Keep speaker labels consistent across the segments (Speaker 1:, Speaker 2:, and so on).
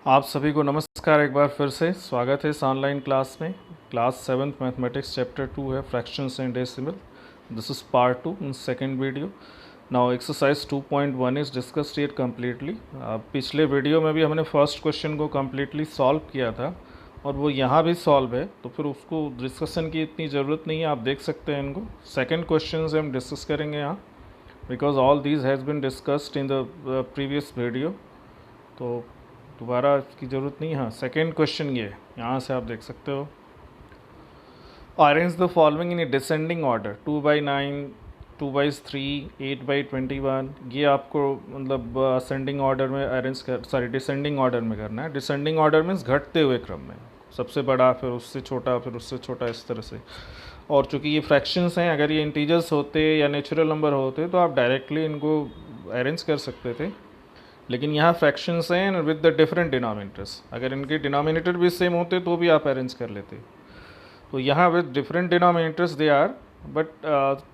Speaker 1: आप सभी को नमस्कार। एक बार फिर से स्वागत है इस ऑनलाइन क्लास में। क्लास 7th मैथमेटिक्स चैप्टर 2 है fractions and decimal. This is part 2 in second video. Now exercise 2.1 is discussed here completely. पिछले वीडियो में भी हमने फर्स्ट क्वेश्चन को कम्प्लीटली सॉल्व किया था और वो यहाँ भी सॉल्व है, तो फिर उसको डिस्कशन की इतनी ज़रूरत नहीं है, आप देख सकते हैं इनको। सेकेंड क्वेश्चन से हम डिस्कस करेंगे यहाँ, because all these has been discussed in the previous video, तो दोबारा इसकी ज़रूरत नहीं। हाँ, सेकेंड क्वेश्चन ये यहाँ से आप देख सकते हो। Arrange the following in A descending order 2/9, 2/3, 8/21। ये आपको मतलब असेंडिंग ऑर्डर में अरेंज कर डिसेंडिंग ऑर्डर में करना है। डिसेंडिंग ऑर्डर मीन्स घटते हुए क्रम में, सबसे बड़ा फिर उससे छोटा फिर उससे छोटा, इस तरह से। और चूँकि ये फ्रैक्शंस हैं, अगर ये इंटीजर्स होते या नेचुरल नंबर होते तो आप डायरेक्टली इनको अरेंज कर सकते थे, लेकिन यहाँ फ्रैक्शंस हैं विद द डिफरेंट डिनोमिनेटर्स। अगर इनके डिनोमिनेटर भी सेम होते तो भी आप अरेंज कर लेते। तो यहाँ with different denominators they are, but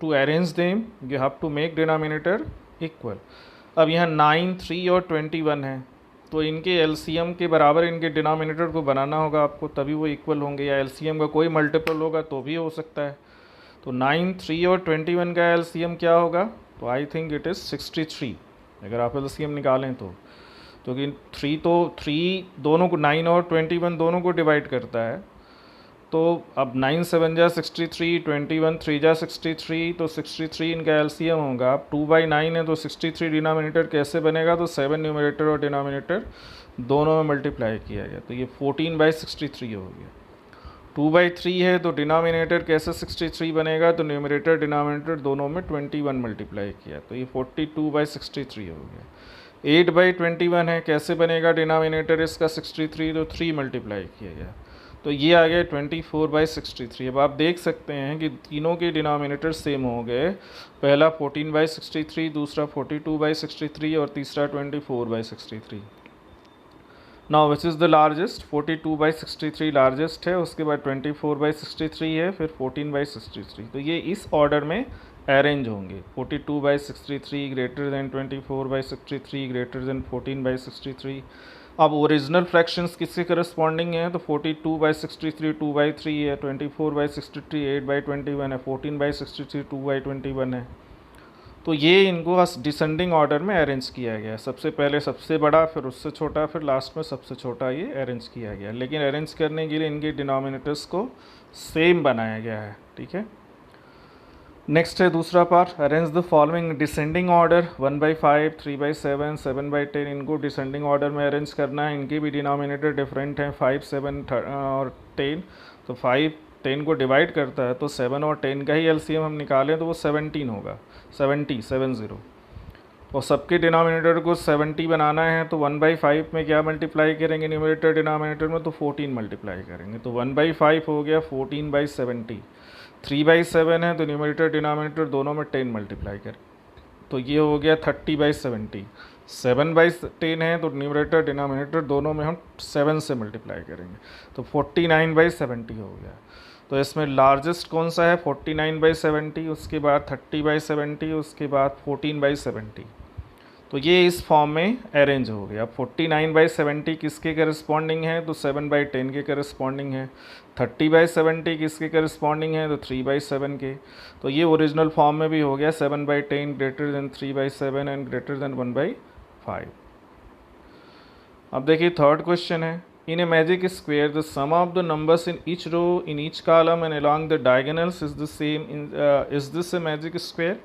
Speaker 1: to arrange them you have to make denominator equal. अब यहाँ 9, 3 और 21 है, तो इनके एलसीएम के बराबर इनके डिनोमिनेटर को बनाना होगा आपको, तभी वो इक्वल होंगे। या एलसीएम का कोई मल्टीपल होगा तो भी हो सकता है। तो 9, 3 और 21 का एलसीएम क्या होगा? तो आई थिंक इट इज़ 63, अगर आप एलसीएम निकालें तो। क्योंकि 3 दोनों को, 9 और 21 दोनों को डिवाइड करता है। तो अब 9 7 जा 63, 21 3 जा 63, तो 63 इनका एलसीएम होगा। अब 2/9 है तो 63 डिनोमिनेटर कैसे बनेगा? तो 7 न्यूमरेटर और डिनोमिनेटर दोनों में मल्टीप्लाई किया गया, तो ये 14/63 हो गया। 2/3 है तो डिनोमिनेटर कैसे 63 बनेगा? तो न्यूमरेटर डिनोमिनेटर दोनों में 21 मल्टीप्लाई किया, तो ये 42/63 हो गया। 8/21 है, कैसे बनेगा डिनोमिनेटर इसका 63? तो 3 मल्टीप्लाई किया गया, तो ये आ गया 24/63। अब आप देख सकते हैं कि तीनों के डिनोमिनेटर सेम हो गए। पहला 14/63, दूसरा 42/63 और तीसरा 24/63। Now which is the largest? 42/63 largest है, उसके बाद 24/63 है, फिर 14/63। तो ये इस ऑर्डर में अरेंज होंगे। 42/63 ग्रेटर दैन 24/63 ग्रेटर दैन 14/63। अब ओरिजिनल फ्रैक्शंस किसके करस्पॉन्डिंग है? तो 42/63 2/3 है, 24/63 8/21 है, 14/63 2/21 है। तो ये इनको डिसेंडिंग ऑर्डर में अरेंज किया गया। सबसे पहले सबसे बड़ा, फिर उससे छोटा, फिर लास्ट में सबसे छोटा, ये अरेंज किया गया। लेकिन अरेंज करने के लिए इनके डिनोमिनेटर्स को सेम बनाया गया है, ठीक है। नेक्स्ट है दूसरा part, arrange the following descending order 1/5, 3/7, 7/10। इनको डिसेंडिंग ऑर्डर में अरेंज करना है। इनके भी डिनोमिनेटर डिफरेंट हैं, 5, 7 और 10। तो 5 10 को डिवाइड करता है, तो 7 और 10 का ही एलसीएम हम निकालें तो वो 17 होगा, 70। और सबके डिनोमिनेटर को 70 बनाना है, तो 1/5 में क्या मल्टीप्लाई करेंगे न्यूमरेटर डिनोमिनेटर में? तो 14 मल्टीप्लाई करेंगे, तो 1/5 हो गया 14/70। 3/7 है तो न्यूमरेटर डिनोमिनेटर दोनों में 10 मल्टीप्लाई करें, तो ये हो गया 30/70। 7/10 है तो न्यूमरेटर डिनोमिनेटर दोनों में हम 7 से मल्टीप्लाई करेंगे, तो 49/70 हो गया। तो इसमें लार्जेस्ट कौन सा है? 49/70, उसके बाद 30/70, उसके बाद 14/70। तो ये इस फॉर्म में अरेंज हो गया। अब 49/70 किसके करस्पॉन्डिंग है? तो 7/10 के करस्पॉन्डिंग है। 30/70 किसके करस्पॉन्डिंग है? तो 3/7 के। तो ये ओरिजिनल फॉर्म में भी हो गया, 7/10 greater than 3/7 and greater than 1/5। अब देखिए थर्ड क्वेश्चन है, in a magic square the sum of the numbers in each row in each column and along the diagonals is the same is this a magic square?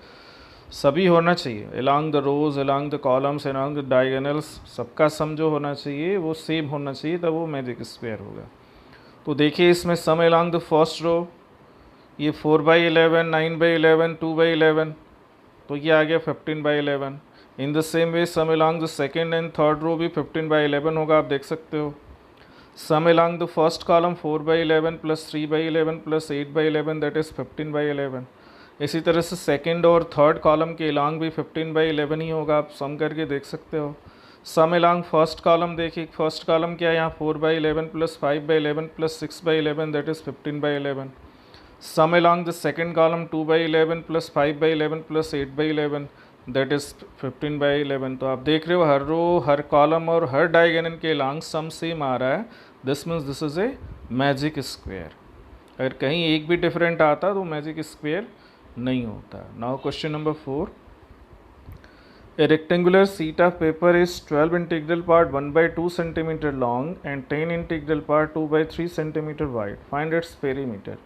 Speaker 1: सभी होना चाहिए, along the rows, along the columns, along the diagonals, सबका sum जो होना चाहिए वो same होना चाहिए, तब वो मैजिक स्क्वायर होगा। तो देखिए इसमें sum along the first row, ये 4/11, 9/11, 2/11, तो ये आ गया 15/11। In the same way sum along the second and third row भी 15/11 होगा, आप देख सकते हो। Sum along the first column 4/11 plus 3/11 plus 8/11, that is 15/11। इसी तरह से सेकंड और थर्ड कॉलम के अलोंग भी 15/11 ही होगा, आप सम करके देख सकते हो। सम अलोंग फर्स्ट कॉलम देखिए, फर्स्ट कॉलम क्या है यहाँ? 4/11 plus 5/11 plus 6/11, that is 15/11। Sum along the second column 2/11 plus 5/11 plus 8/11, that is 15/11। तो आप देख रहे हो हर रो, हर कॉलम और हर डायगोनल के लॉन्ग सम सेम आ रहा है। This means this is a magic square. अगर कहीं एक भी डिफरेंट आता तो मैजिक स्क्वायर नहीं होता। Now question number 4, a rectangular sheet of paper is 12 integral part 1/2 centimeter long and 10 integral part 2/3 centimeter wide. Find its perimeter.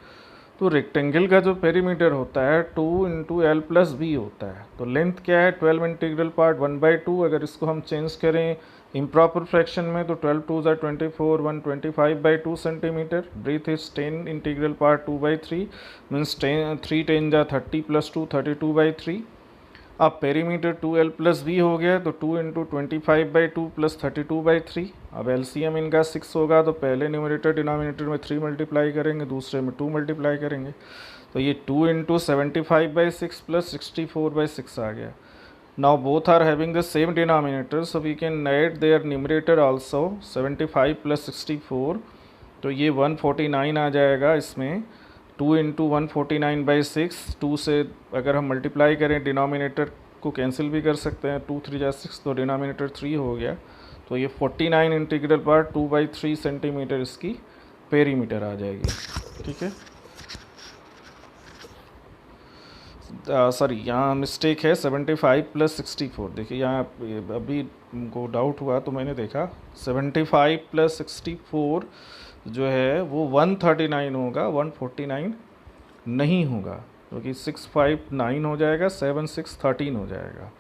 Speaker 1: तो rectangle का जो पेरीमीटर होता है 2 इंटू एल प्लस बी होता है। तो लेंथ क्या है 12 इंटीग्रल पार्ट 1/2। अगर इसको हम चेंज करें इम्प्रॉपर फ्रैक्शन में तो 12 2 ज़ा 24, 125/2 centimetre. Breadth is 10 integral part 2/3 means 3 10 ज़ा 30 प्लस 2 32/3। अब पेरीमीटर 2l प्लस बी हो गया तो 2 इंटू 25/2 प्लस 32/3। अब एलसीएम इनका 6 होगा तो पहले न्यूमरेटर डिनोमिनेटर में 3 मल्टीप्लाई करेंगे, दूसरे में 2 मल्टीप्लाई करेंगे। तो ये 2 इंटू 75/6 प्लस 64/6 आ गया। Now both are having the same denominator so we can add their numerator also. 75 plus 64 तो ये 149 आ जाएगा। इसमें 2 इंटू 149/6, 2 से अगर हम मल्टीप्लाई करें डिनोमिनेटर को कैंसिल भी कर सकते हैं, 2 3 जा 6 तो डिनोमिनेटर 3 हो गया। तो ये 49 इंटीग्रल पार्ट 2/3 सेंटीमीटर इसकी पेरीमीटर आ जाएगी। ठीक है, सॉरी यहाँ मिस्टेक है 75 प्लस 64। देखिए यहाँ अभी को डाउट हुआ तो मैंने देखा 75 प्लस 64 जो है वो 139 होगा, 149 नहीं होगा क्योंकि 659 हो जाएगा, 7 6 13 हो जाएगा।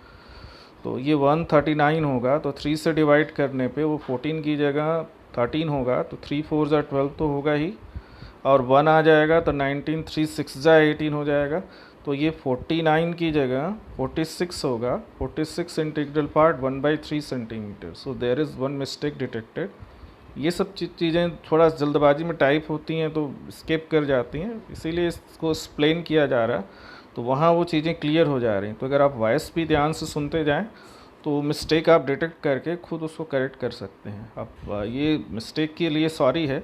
Speaker 1: तो ये 139 होगा तो 3 से डिवाइड करने पे वो 14 की जगह 13 होगा तो 3 4 ज़ा 12 तो होगा ही, और 1 आ जाएगा तो 19, 3 6 ज़ा 18 हो जाएगा। तो ये 49 की जगह 46 होगा, 46 integral part 1/3 centimetre. So there is one mistake detected. ये सब चीज़ें थोड़ा जल्दबाजी में टाइप होती हैं तो स्किप कर जाती हैं, इसीलिए इसको एक्सप्लेन किया जा रहा है तो वहाँ वो चीज़ें क्लियर हो जा रही हैं। तो अगर आप वॉइस भी ध्यान से सुनते जाएं तो मिस्टेक आप डिटेक्ट करके खुद उसको करेक्ट कर सकते हैं। अब ये मिस्टेक के लिए सॉरी है,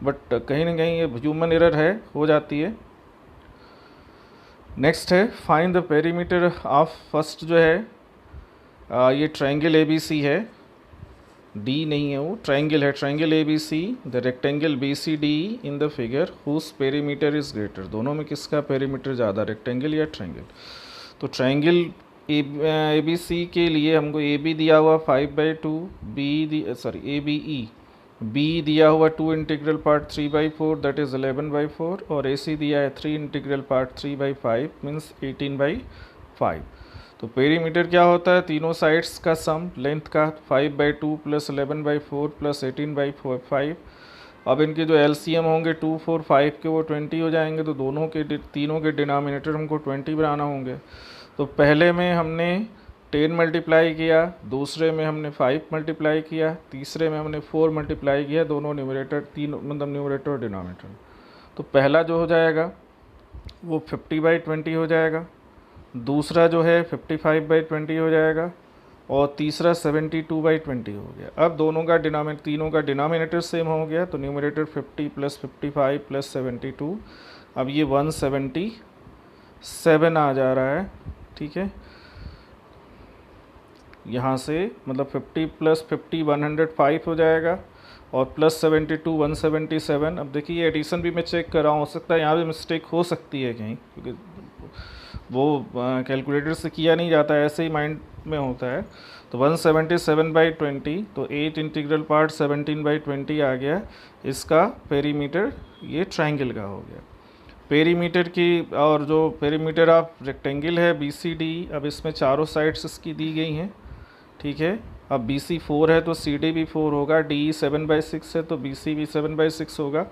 Speaker 1: बट कहीं ना कहीं ये ह्यूमन एरर है, हो जाती है। नेक्स्ट है find the perimeter of, first जो है ये ट्रायंगल ABC है, डी नहीं है वो, ट्रायंगल है, triangle ABC, the rectangle BCD in the figure whose perimeter is greater. दोनों में किसका पेरीमीटर ज़्यादा, रेक्टेंगल या ट्रायंगल? तो ट्रायंगल ABC के लिए हमको AB दिया हुआ 5/2, ABE, B दिया हुआ 2 इंटीग्रल पार्ट 3/4 दैट इज़ 11/4, और AC दिया है 3 इंटीग्रल पार्ट 3/5 मीन्स 18/5। तो पेरीमीटर क्या होता है, तीनों साइड्स का सम लेंथ का 5/2 प्लस 11/4 प्लस 18/5। अब इनके जो LCM होंगे 2 4 5 के वो 20 हो जाएंगे, तो दोनों के तीनों के डिनोमिनेटर हमको 20 बनाना होंगे। तो पहले में हमने 10 मल्टीप्लाई किया, दूसरे में हमने 5 मल्टीप्लाई किया, तीसरे में हमने 4 मल्टीप्लाई किया, दोनों न्यूमरेटर, तीन मतलब न्यूमरेटर और डिनोमिनेटर। तो पहला जो हो जाएगा वो 50/20 हो जाएगा, दूसरा जो है 55/20 हो जाएगा, और तीसरा 72/20 हो गया। अब दोनों का तीनों का डिनोमिनेटर सेम हो गया तो न्यूमरेटर 50 प्लस 55 प्लस 72, अब ये 177 आ जा रहा है। ठीक है, यहाँ से मतलब 50 प्लस 50 105 हो जाएगा, और प्लस 72 177। अब देखिए एडिशन भी मैं चेक कर रहा हूँ, हो सकता है यहाँ भी मिस्टेक हो सकती है कहीं, क्योंकि वो कैलकुलेटर से किया नहीं जाता है, ऐसे ही माइंड में होता है। तो 177/20 तो 8 इंटीग्रल पार्ट 17/20 आ गया। इसका पेरीमीटर ये ट्रायंगल का हो गया। पेरीमीटर की, और जो पेरीमीटर ऑफ रेक्टेंगल है BCD, अब इसमें चारों साइड्स इसकी दी गई हैं। ठीक है, अब BC 4 है तो CD भी 4 होगा, DE 7/6 है तो BC भी 7/6 होगा,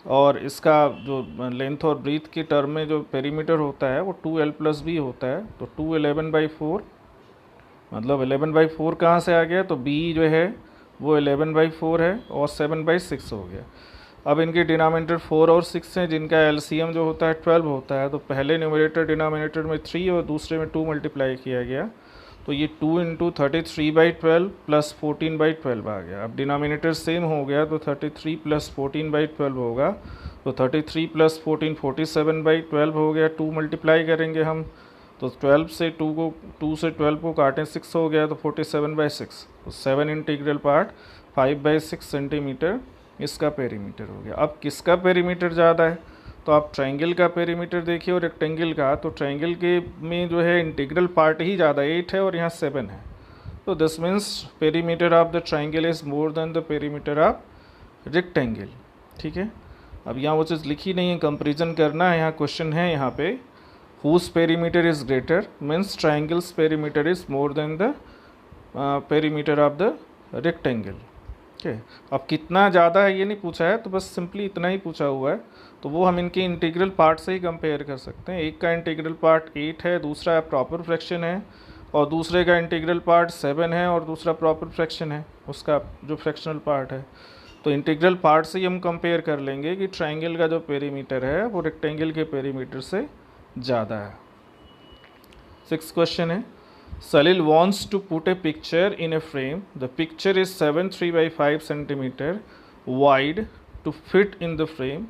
Speaker 1: और इसका जो लेंथ और ब्रीथ की टर्म में जो पेरीमीटर होता है वो 2l प्लस B होता है। तो 2 11/4 मतलब 11/4 कहाँ से आ गया, तो B जो है वो 11/4 है और 7/6 हो गया। अब इनके डिनोमिनेटर 4 और 6 हैं, जिनका LCM जो होता है 12 होता है। तो पहले न्यूमरेटर डिनोमिनेटर में 3 और दूसरे में 2 मल्टीप्लाई किया गया, तो ये 2 इंटू 33/12 प्लस 14/12 आ गया। अब डिनोमिनेटर सेम हो गया तो 33 प्लस 14/12 होगा, तो 33 प्लस 14 47/12 हो गया। 2 मल्टीप्लाई करेंगे हम तो 12 से 2 से 12 को काटें 6 हो गया तो 47/6, तो 7 इंटीग्रल पार्ट 5/6 सेंटीमीटर इसका पेरीमीटर हो गया। अब किसका पेरीमीटर ज़्यादा है, तो आप ट्रायंगल का पेरीमीटर देखिए और रेक्टेंगल का, तो ट्रायंगल के में जो है इंटीग्रल पार्ट ही ज़्यादा 8 है और यहाँ 7 है, तो this means perimeter of the triangle is more than the perimeter of rectangle. ठीक है, अब यहाँ वो चीज़ लिखी नहीं है, कंपेरिजन करना है, यहाँ क्वेश्चन है यहाँ पे whose perimeter is greater means triangle's perimeter is more than the perimeter of the rectangle। ठीक है, अब कितना ज़्यादा है ये नहीं पूछा है, तो बस सिंपली इतना ही पूछा हुआ है, तो वो हम इनके इंटीग्रल पार्ट से ही कंपेयर कर सकते हैं। एक का इंटीग्रल पार्ट 8 है, दूसरा प्रॉपर फ्रैक्शन है, और दूसरे का इंटीग्रल पार्ट 7 है और दूसरा प्रॉपर फ्रैक्शन है, उसका जो फ्रैक्शनल पार्ट है। तो इंटीग्रल पार्ट से ही हम कंपेयर कर लेंगे कि ट्रायंगल का जो पेरीमीटर है वो रेक्टेंगल के पेरीमीटर से ज़्यादा है। 6th क्वेश्चन है, Salil wants to put a picture in a frame. The picture is 7 3/5 centimeter wide to fit in the frame.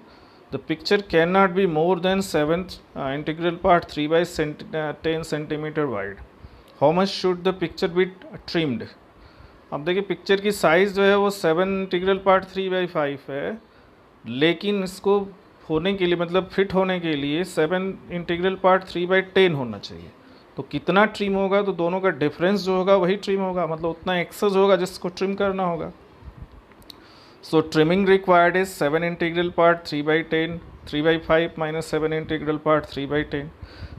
Speaker 1: The picture cannot be more than 7th integral part 3/10 centimeter wide. How much should the picture be trimmed? अब देखिए picture की size जो है वो 7 integral part 3/5 है, लेकिन इसको होने के लिए मतलब फिट होने के लिए 7 इंटीग्रल पार्ट 3/10 होना चाहिए। तो कितना ट्रिम होगा, तो दोनों का डिफरेंस जो होगा वही ट्रिम होगा, मतलब उतना एक्सेस होगा जिसको ट्रिम करना होगा। So trimming required is 7 integral part 3/10 3/5 minus 7 integral part 3/10।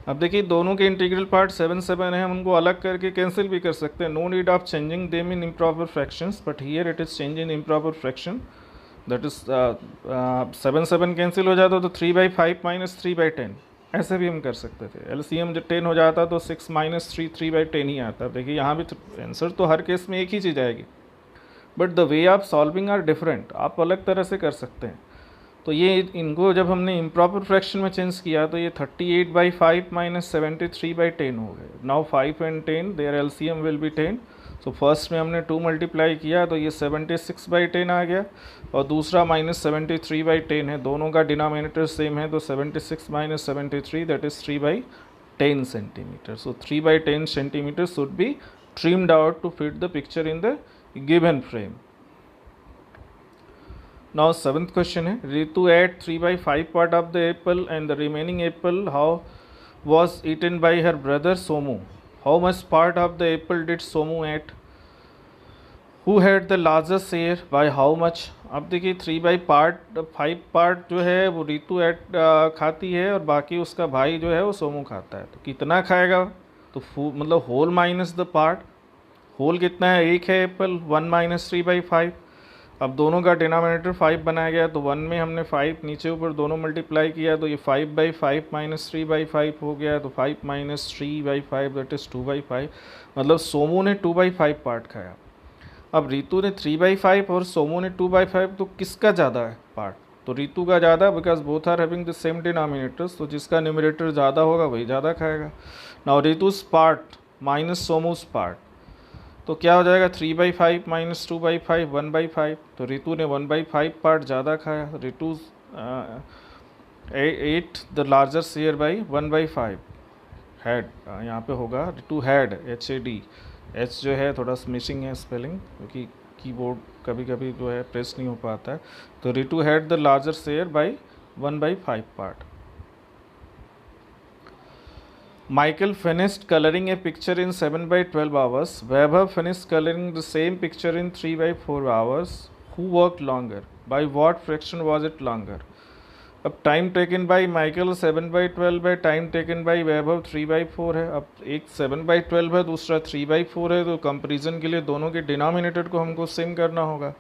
Speaker 1: अब देखिए दोनों के इंटीग्रल पार्ट 7 है, हम उनको अलग करके कैंसिल भी कर सकते हैं, no need of changing them in improper fractions, but here it is change in improper fraction, that is 7 cancel हो जाता तो 3/5 माइनस 3/10, ऐसे भी हम कर सकते थे। एलसीएम जब 10 हो जाता तो 6 माइनस 3 3/10 ही आता। देखिए यहाँ भी आंसर तो हर केस में एक ही चीज़ आएगी, but the way of solving are different, आप अलग तरह से कर सकते हैं। तो ये इनको जब हमने इम्प्रॉपर फ्रैक्शन में चेंज किया तो ये 38/5 माइनस 73/10 हो गए। Now 5 and 10 there LCM will be 10, so first में हमने 2 मल्टीप्लाई किया तो ये 76/10 आ गया, और दूसरा माइनस 73/10 है, दोनों का डिनोमिनेटर सेम है, तो 76 minus 73 that is 3/10 centimetre. So 3/10 centimetre should be trimmed out to fit the picture in the given frame. Now 7th question है, Ritu ate 3/5 part of the apple and the remaining apple how was eaten by her brother Somu. How much part of the apple did Somu ate? Who had the largest share by how much? अब देखिए 3/5 part जो है वो रितु खाती है और बाकी उसका भाई जो है वो सोमू खाता है। तो कितना खाएगा, तो मतलब whole minus the part, whole कितना है, एक है एप्पल, 1 माइनस 3/5। अब दोनों का डिनोमिनेटर 5 बनाया गया, तो 1 में हमने 5 नीचे ऊपर दोनों मल्टीप्लाई किया तो ये 5/5 माइनस 3/5 हो गया, तो 5 माइनस 3/5 दैट इज़ 2/5, मतलब सोमू ने 2/5 पार्ट खाया। अब रितु ने 3/5 और सोमू ने 2/5, तो किसका ज़्यादा है पार्ट, तो रितु का ज़्यादा, because both are having the same denominators, तो जिसका न्यूमरेटर ज़्यादा होगा वही ज़्यादा खाएगा। Now Ritu's part minus Somu's part, तो क्या हो जाएगा 3/5 माइनस 2/5 1/5, तो रितु ने 1/5 पार्ट ज़्यादा खाया, Ritu at the larger share by 1/5 had, यहाँ पे होगा रितु हैड HAD, एच जो है थोड़ा मिसिंग है स्पेलिंग, क्योंकि कीबोर्ड कभी कभी जो है प्रेस नहीं हो पाता है, तो Ritu had the larger share by 1/5 part. Michael finished coloring a picture in 7/12 hours. Vaibhav finished coloring the same picture in 3/4 hours. Who worked longer? By what fraction was it longer? अब time taken by Michael 7/12 है, time taken by वैभव 3/4 है। अब एक 7/12 है, दूसरा 3/4 है, तो comparison के लिए दोनों के डिनोमिनेटर को हमको सेम करना होगा।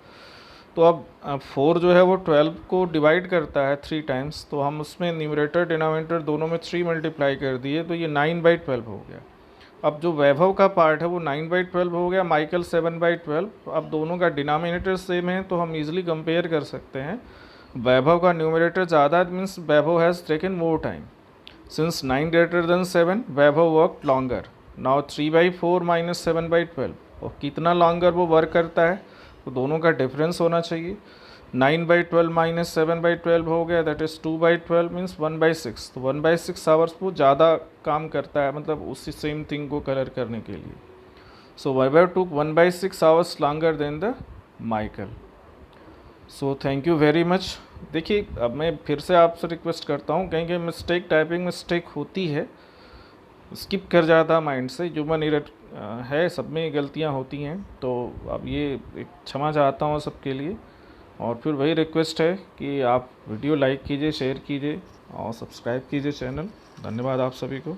Speaker 1: तो अब 4 जो है वो 12 को डिवाइड करता है 3 टाइम्स, तो हम उसमें न्यूमरेटर डिनोमिनेटर दोनों में 3 मल्टीप्लाई कर दिए, तो ये 9/12 हो गया। अब जो वैभव का पार्ट है वो 9/12 हो गया, माइकल 7/12। अब दोनों का डिनोमिनेटर सेम है, तो हम इजीली कंपेयर कर सकते हैं। वैभव का न्यूमरेटर ज़्यादा means Vaibhav has taken more time, since 9 greater than 7 Vaibhav work longer. Now 3/4 minus 7/12, और कितना लॉन्गर वो वर्क करता है, तो दोनों का डिफरेंस होना चाहिए। 9/12 माइनस 7/12 हो गया, दैट इज़ 2/12 मीन्स 1/6। तो 1/6 आवर्स वो ज़्यादा काम करता है, मतलब उसी सेम थिंग को कलर करने के लिए। So Weber took 1/6 hours longer than the Michael. So thank you very much. देखिए अब मैं फिर से आपसे रिक्वेस्ट करता हूँ, कहीं मिस्टेक, टाइपिंग मिस्टेक होती है, स्किप कर जाता माइंड से, ह्यूमन एरर है, सब में गलतियाँ होती हैं। तो अब ये एक क्षमा चाहता हूँ सबके लिए, और फिर वही रिक्वेस्ट है कि आप वीडियो लाइक कीजिए, शेयर कीजिए और सब्सक्राइब कीजिए चैनल। धन्यवाद आप सभी को।